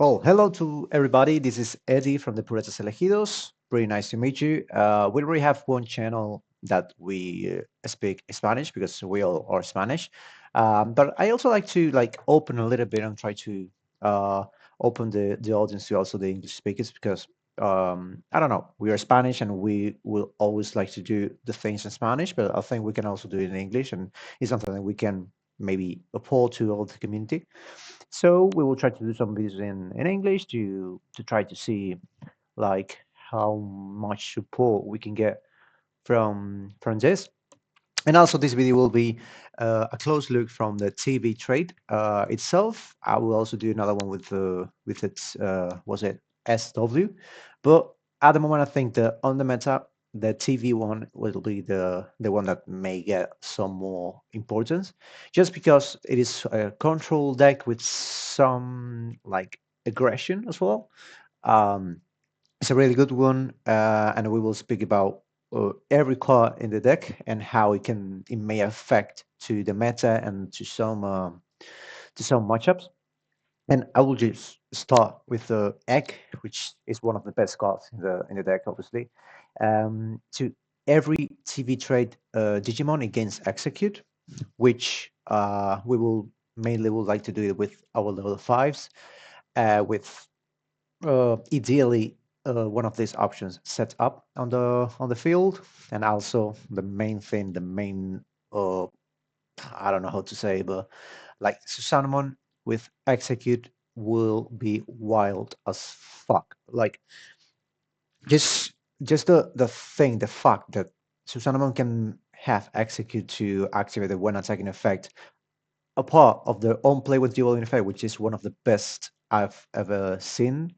Well, hello to everybody. This is Eddie from the Puretas Elegidos. Pretty nice to meet you. We already have one channel that we speak Spanish because we all are Spanish. But I also like to open a little bit and try to uh, open the audience to also the English speakers because I don't know, we are Spanish and we will always like to do the things in Spanish, but I think we can also do it in English, and it's something that we can maybe appall to all the community. So we will try to do some videos in English to try to see like how much support we can get from this. And also this video will be a close look from the TV trade itself. I will also do another one with its was it SW, but at the moment I think the on the meta the TV one will be the one that may get some more importance, just because it is a control deck with some like aggression as well. Um, it's a really good one, and we will speak about every card in the deck and how it may affect to the meta and to some matchups. And I will just start with the egg, which is one of the best cards in the deck, obviously. To every TV trade Digimon against execute, which we will mainly would like to do it with our level fives, with ideally one of these options set up on the field, and also the main thing, the main uh, I don't know how to say, but like Susanomon with execute will be wild as fuck. Like just just the thing, the fact that Susanomon can have execute to activate the when attacking effect, a part of their own play with dual effect, which is one of the best I've ever seen.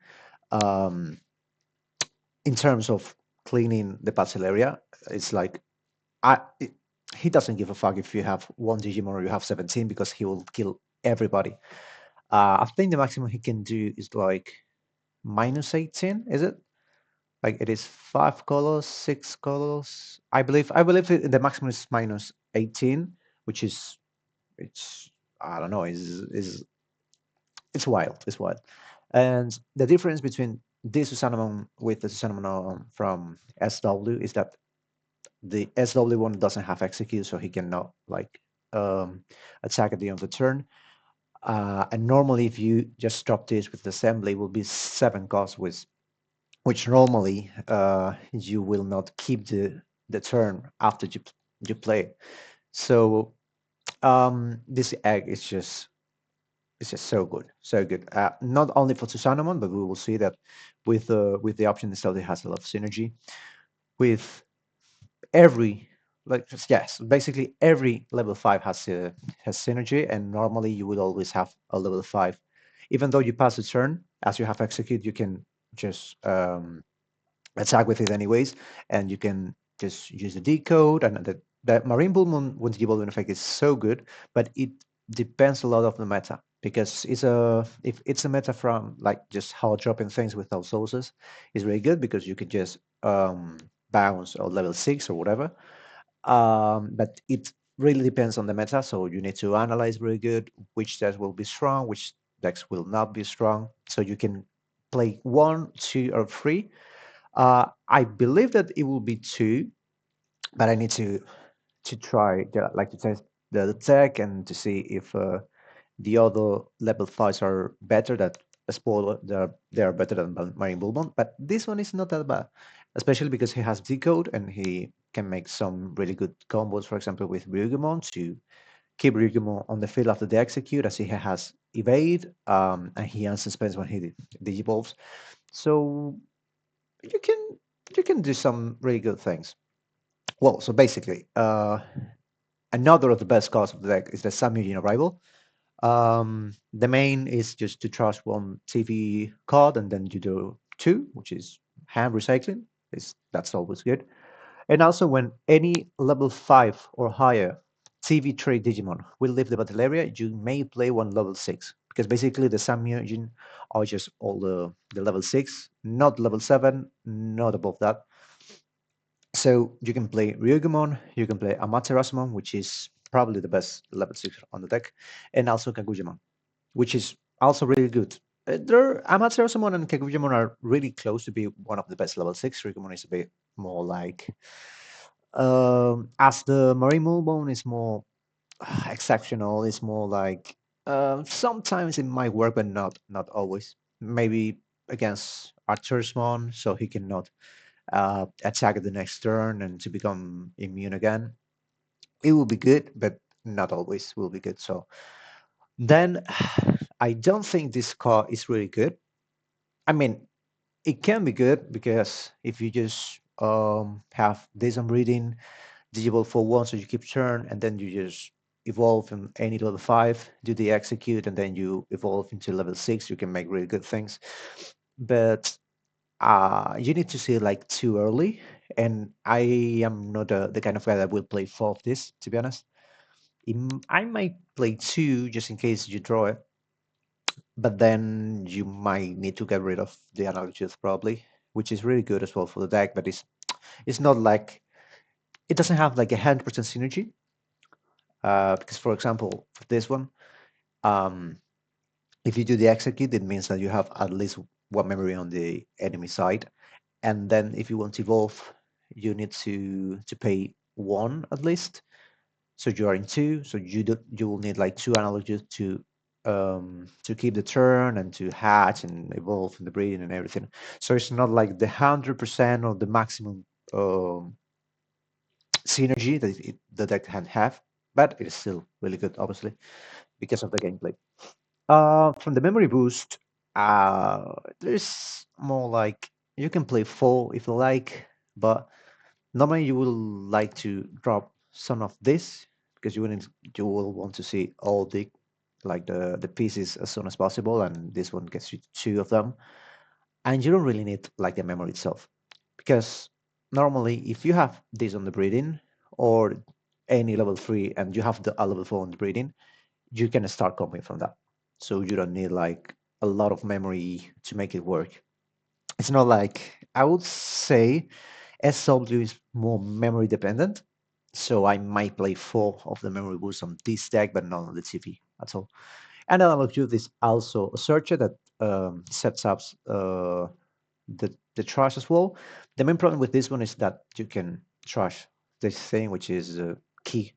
Um, in terms of cleaning the battle area, it's like I it, he doesn't give a fuck if you have one Digimon or you have 17 because he will kill everybody. I think the maximum he can do is like minus 18. Is it like it is 5 colors, 6 colors? I believe the maximum is minus 18, which is it's I don't know is it's wild. It's wild. And the difference between this Susanomon with the Susanomon from SW is that the SW one doesn't have execute, so he cannot like um, attack at the end of the turn. And normally, if you just drop this with assembly, it will be 7 cost, which normally you will not keep the turn after you play it. So this egg is just it's just so good, so good. Not only for Susanomon, but we will see that with the option itself, it has a lot of synergy with every yes, basically every level 5 has synergy, and normally you would always have a level 5. Even though you pass a turn, as you have execute, you can just attack with it anyways, and you can just use the decode. And the Marine Bullman with the Evolving effect is so good, but it depends a lot of the meta, because if it's a meta from like just hard dropping things without sources is really good because you can just bounce or level 6 or whatever. But it really depends on the meta, so you need to analyze very good which decks will be strong, which decks will not be strong, so you can play 1, 2, or 3. I believe that it will be 2, but I need to try like to test the deck and to see if the other level 5s are better. That spoiler, they are better than Marine Bulbon, but this one is not that bad, especially because he has decode and he can make some really good combos. For example, with Ryugumon to keep Ryugumon on the field after they execute, as he has evade, and he unsuspends when he digivolves. So you can you can do some really good things. Well, so basically, another of the best cards of the deck is the Samyujin Arrival. The main is just to trust one TV card and then you do two, which is hand recycling. That's always good. And also, when any level 5 or higher TV trade Digimon will leave the battle area, you may play one level 6. Because basically, the Samyujin are just all the level 6, not level 7, not above that. So you can play Ryugamon, you can play Amaterasu, which is probably the best level 6 on the deck, and also Kagujimon, which is also really good. Amaterasu and Kagujimon are really close to be one of the best level 6. Rikumon is a bit more like, as the Marine Moonbone is more exceptional, it's more like, sometimes it might work, but not always. Maybe against Artursmon, so he cannot attack at the next turn and to become immune again. It will be good, but not always will be good. So then I don't think this card is really good. I mean, it can be good because if you just have this on reading, digital for one, so you keep turn, and then you just evolve in any level 5, do the execute, and then you evolve into level 6, you can make really good things. But you need to see it like too early, and I am not the kind of guy that will play 4 of this, to be honest. I might play 2 just in case you draw it, but then you might need to get rid of the analog tooth probably, which is really good as well for the deck, but it's not like, it doesn't have like 100% synergy. Because for example, for this one, um, if you do the execute, it means that you have at least one memory on the enemy side, and then if you want to evolve, you need to pay one at least. So you are in two, so you will need like two analogs to keep the turn and to hatch and evolve and the breeding and everything. So it's not like the 100% or the maximum um, synergy that the deck can have, but it is still really good, obviously, because of the gameplay. From the memory boost, there's more like you can play four if you like, but normally you will like to drop some of this because you will want to see all the pieces as soon as possible, and this one gets you two of them, and you don't really need like the memory itself because normally if you have this on the breeding or any level 3 and you have the a level 4 on the breeding, you can start coming from that. So you don't need like a lot of memory to make it work. It's not like, I would say SW is more memory dependent. So I might play four of the memory boosts on this deck, but not on the TV at all. And Analog Youth is also a searcher that sets up the trash as well. The main problem with this one is that you can trash this thing, which is key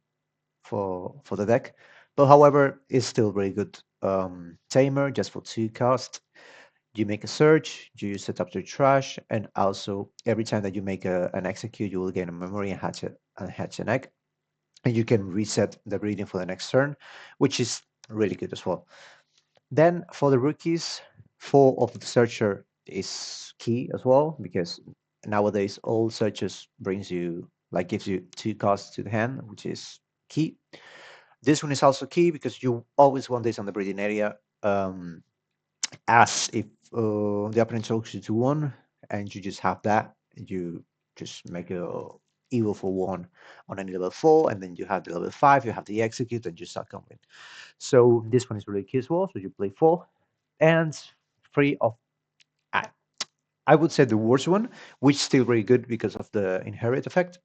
for the deck. But however, it's still very good tamer just for 2 cost. You make a search, you set up your trash, and also every time that you make an execute, you will gain a memory and hatch an egg, and you can reset the reading for the next turn, which is really good as well. Then for the rookies, 4 of the searcher is key as well because nowadays all searches brings you like gives you 2 costs to the hand, which is key. This one is also key because you always want this on the breeding area. As if the opponent talks you to one and you just have that, you just make a evil for one on any level 4, and then you have the level 5, you have the execute, and you start coming. So this one is really key as well. So you play 4 and 3 of, I, I would say the worst one, which is still very good because of the inherit effect.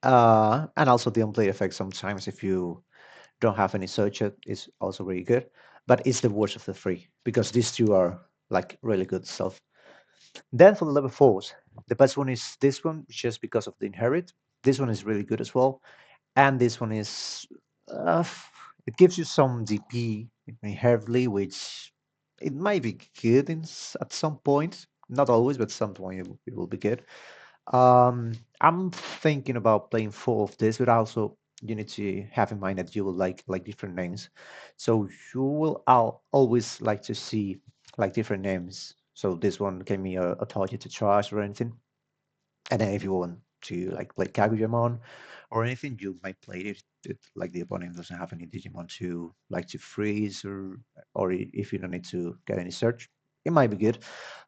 And also the unplay effect sometimes if you don't have any search is also really good, but it's the worst of the three because these two are like really good stuff. Then for the level 4s, the best one is this one just because of the inherit. This one is really good as well, and this one is uh, it gives you some DP inherently, which it might be good at some point, not always, but some point it will be good. I'm thinking about playing 4 of this, but also you need to have in mind that you will like different names. So you will always like to see like different names. So this one can be a target to charge or anything. And then if you want to like play Kaguyamon or anything, you might play it like the opponent doesn't have any Digimon to like to freeze or if you don't need to get any search, it might be good.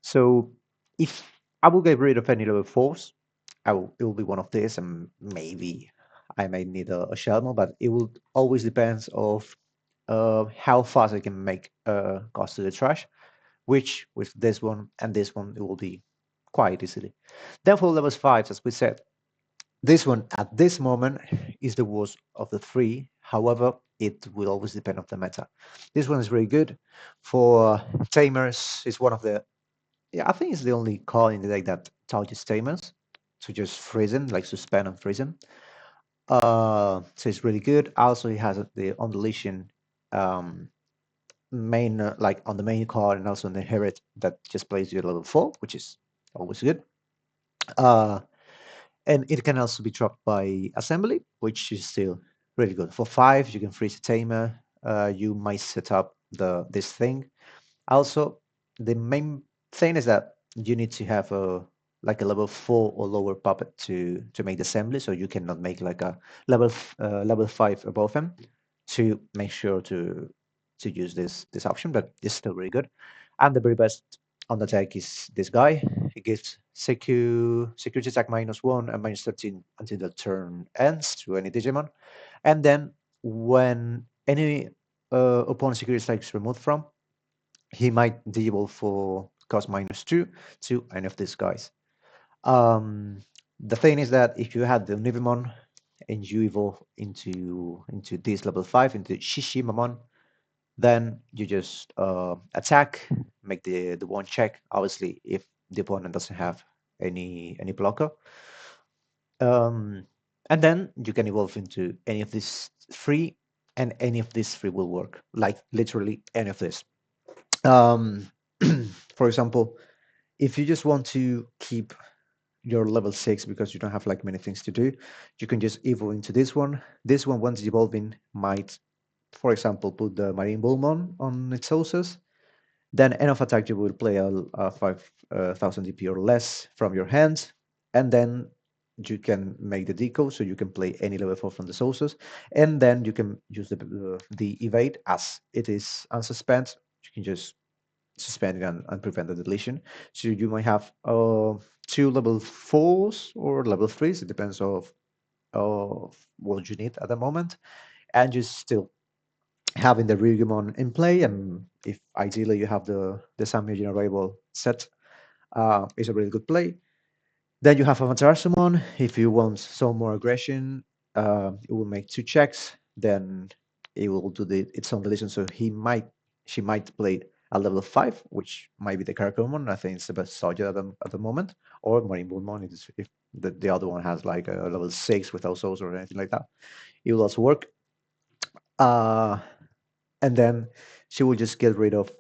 So if I will get rid of any level 4s, it will be one of these, and maybe I might need a Shelmo, but it will always depends of how fast I can make cost to the trash, which with this one and this one it will be quite easily. Then for levels 5, as we said, this one at this moment is the worst of the three. However, it will always depend on the meta. This one is really good for tamers. It's one of the, yeah, I think it's the only card in the deck that targets tamers, to just freeze them, like suspend and freeze them. So it's really good. Also, it has the on deletion um, main, like on the main card, and also on the inherit that just plays you at level 4, which is always good. Uh, and it can also be dropped by assembly, which is still really good. For 5, you can freeze a tamer. You might set up this thing. Also, the main thing is that you need to have a like a level 4 or lower puppet to make the assembly, so you cannot make like a level 5 above him to make sure to use this option, but it's still really good. And the very best on the deck is this guy. He gives security attack -1 and -13 until the turn ends to any Digimon. And then when any opponent security attack is removed from, he might de-evolve for cost -2 to any of these guys. The thing is that if you had the Nivimon and you evolve into this level 5, into Shishimamon, then you just attack, make the one check. Obviously, if the opponent doesn't have any blocker, um, and then you can evolve into any of these three, and any of these three will work. Like literally any of this. Um, for example, if you just want to keep your level 6 because you don't have like many things to do, you can just evolve into this one. This one, once evolving, might, for example, put the Marine Bullmon on its sources. Then end of attack, you will play a 5,000 DP or less from your hand, and then you can make the deco, so you can play any level 4 from the sources, and then you can use the evade as it is unsuspend. You can just suspend it and prevent the deletion. So you might have 2 level 4s or level 3s. It depends of what you need at the moment, and you still having the Rigimon in play, and if ideally you have the Samuel Generable set, is a really good play. Then you have Amaterasu. If you want some more aggression, it will make 2 checks. Then it will do its own deletion. So she might play a level 5, which might be the Karakumon. I think it's the best Soja at the moment, or Marine Bullmon if the other one has like a level 6 without souls or anything like that. It will also work. Uh, and then she will just get rid of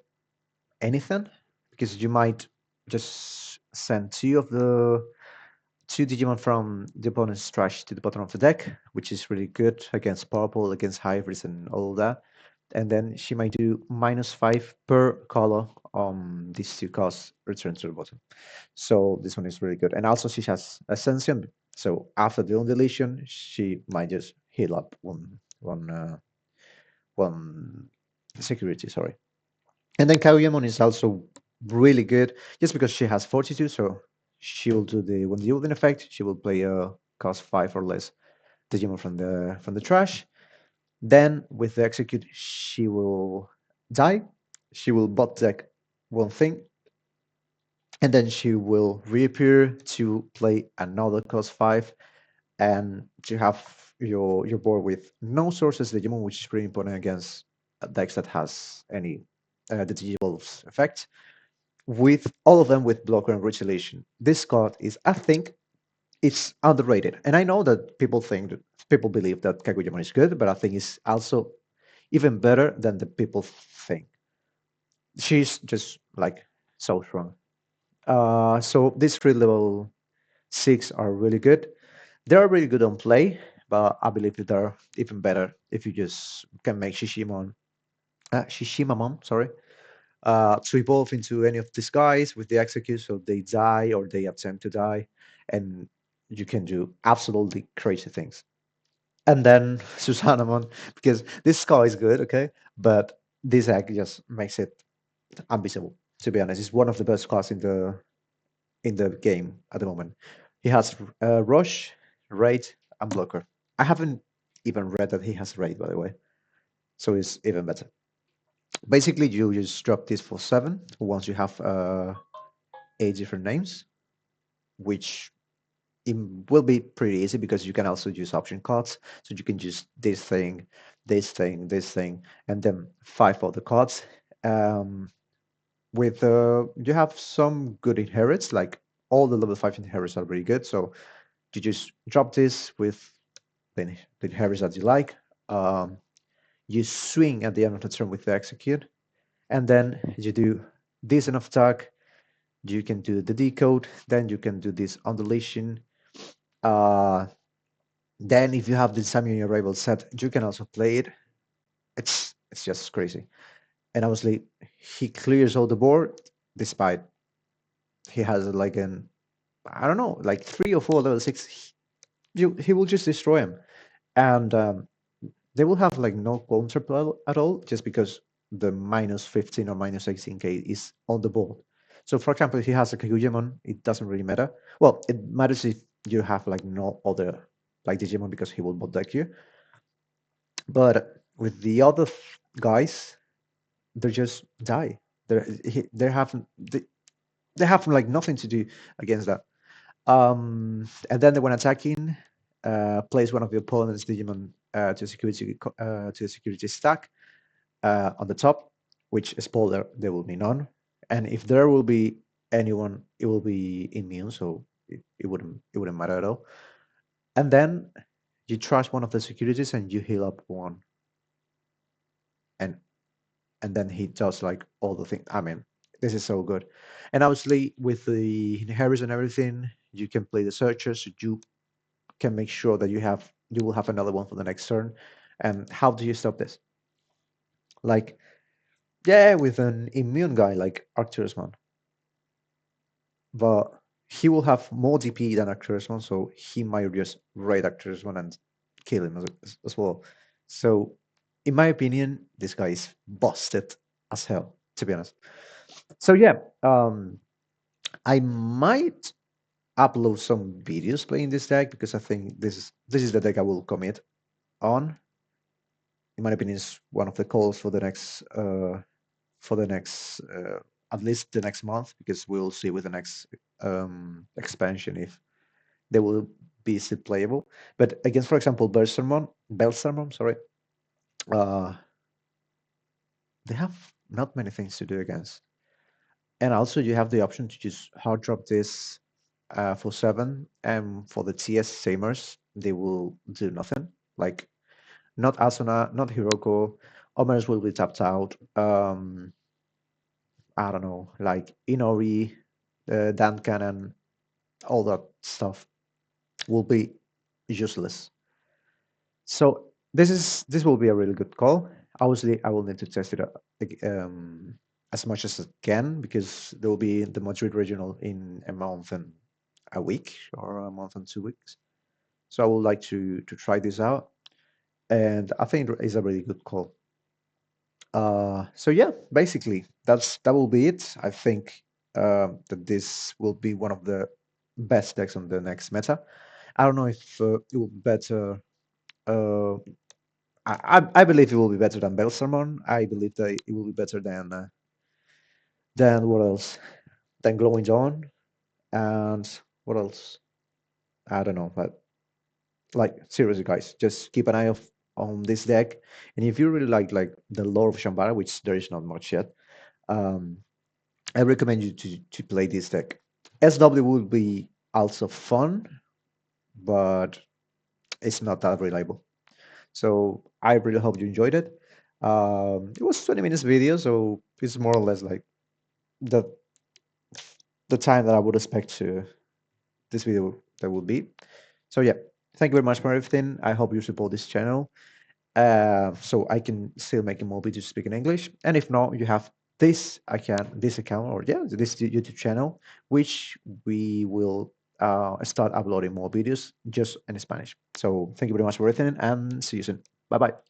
anything, because you might just send two Digimon from the opponent's trash to the bottom of the deck, which is really good against purple, against hybrids, and all of that. And then she might do -5 per color on these 2 costs return to the bottom. So this one is really good. And also she has Ascension. So after the deletion, she might just heal up one security, sorry. And then Kaguyamon is also really good just because she has 42, so she will do the when the Yielding effect, she will play a cost 5 or less Digimon from the trash. Then with the execute, she will die. She will bot deck one thing, and then she will reappear to play another cost 5, and to have your board with no sources Digimon, which is pretty important against decks that has any the Digivolves effect, with all of them with blocker and retaliation. This card is, I think, it's underrated, and I know that people believe that Kaguyama is good, but I think it's also even better than the people think. She's just like so strong. So these 3 level 6 are really good. They are really good on play, but I believe that they're even better if you just can make Shishimamon, sorry, to evolve into any of these guys with the execute, so they die or they attempt to die, and you can do absolutely crazy things. And then Susanamon, because this scar is good, okay, but this egg just makes it unbeatable. To be honest, it's one of the best cards in the game at the moment. He has rush, raid, and blocker. I haven't even read that he has raid, by the way, so it's even better. Basically, you just drop this for 7 once you have 8 different names, which will be pretty easy because you can also use option cards. So you can use this thing, this thing, and then five other cards. Um, with you have some good inherits, like all the level five inherits are very good. So you just drop this with the inherits that you like. Um, you swing at the end of the turn with the execute, and then you do this enough attack. You can do the decode, then you can do this undulation. Uh, then if you have the Samuel Arrival set, you can also play it. It's just crazy. And obviously, he clears all the board, despite he has like an I don't know, like three or four level six. He will just destroy him, and they will have like no counter play at all, just because the minus 15 or minus 18k is on the board. So, for example, if he has a Digimon, it doesn't really matter. Well, it matters if you have like no other like Digimon, because he will bot deck you. But with the other guys, they just die. They have they have like nothing to do against that. And then when attacking, place one of your opponent's Digimon to the security stack on the top, which spoiler there will be none. And if there will be anyone, it will be immune, so it wouldn't matter at all. And then you trash one of the securities and you heal up one, and and then he does like all the things. I mean, this is so good. And obviously, with the inherits and everything, you can play the searchers. So you can make sure that you will have another one for the next turn. And how do you stop this? Like, yeah, with an immune guy like Arcturusman, but he will have more DP than Arcturusman, so he might just raid Arcturusman and kill him as well. So, in my opinion, this guy is busted as hell, to be honest. So yeah, I might upload some videos playing this deck, because I think this is the deck I will commit on. In my opinion, is one of the calls for the next at least the next month, because we'll see with the next expansion if they will be still playable. But against, for example, Belsermon, sorry, uh, they have not many things to do against. And also, you have the option to just hard drop this for 7, and for the TS Samers, they will do nothing. Like, not Asuna, not Hiroko. Omers will be tapped out. I don't know, like Inori, Dan Cannon, all that stuff will be useless. So this will be a really good call. Obviously, I will need to test it as much as I can, because there will be the Madrid regional in a month and a week, or a month and 2 weeks. So I would like to try this out, and I think it's a really good call. So yeah, basically that will be it. I think that this will be one of the best decks on the next meta. I don't know if it will be better. Uh, I believe it will be better than Belsermon. I believe that it will be better than what else? Than Glowing Dawn, and what else? I don't know, but like, seriously, guys, just keep an eye on this deck. And if you really like the lore of Shambhala, which there is not much yet, um, I recommend you to play this deck. SW would be also fun, but it's not that reliable. So I really hope you enjoyed it. It was 20 minutes video, so it's more or less like the the time that I would expect to this video that would be. So yeah, thank you very much for everything. I hope you support this channel, so I can still make more videos speaking English. And if not, you have this account, or yeah, this YouTube channel, which we will start uploading more videos just in Spanish. So thank you very much for everything, and see you soon. Bye bye.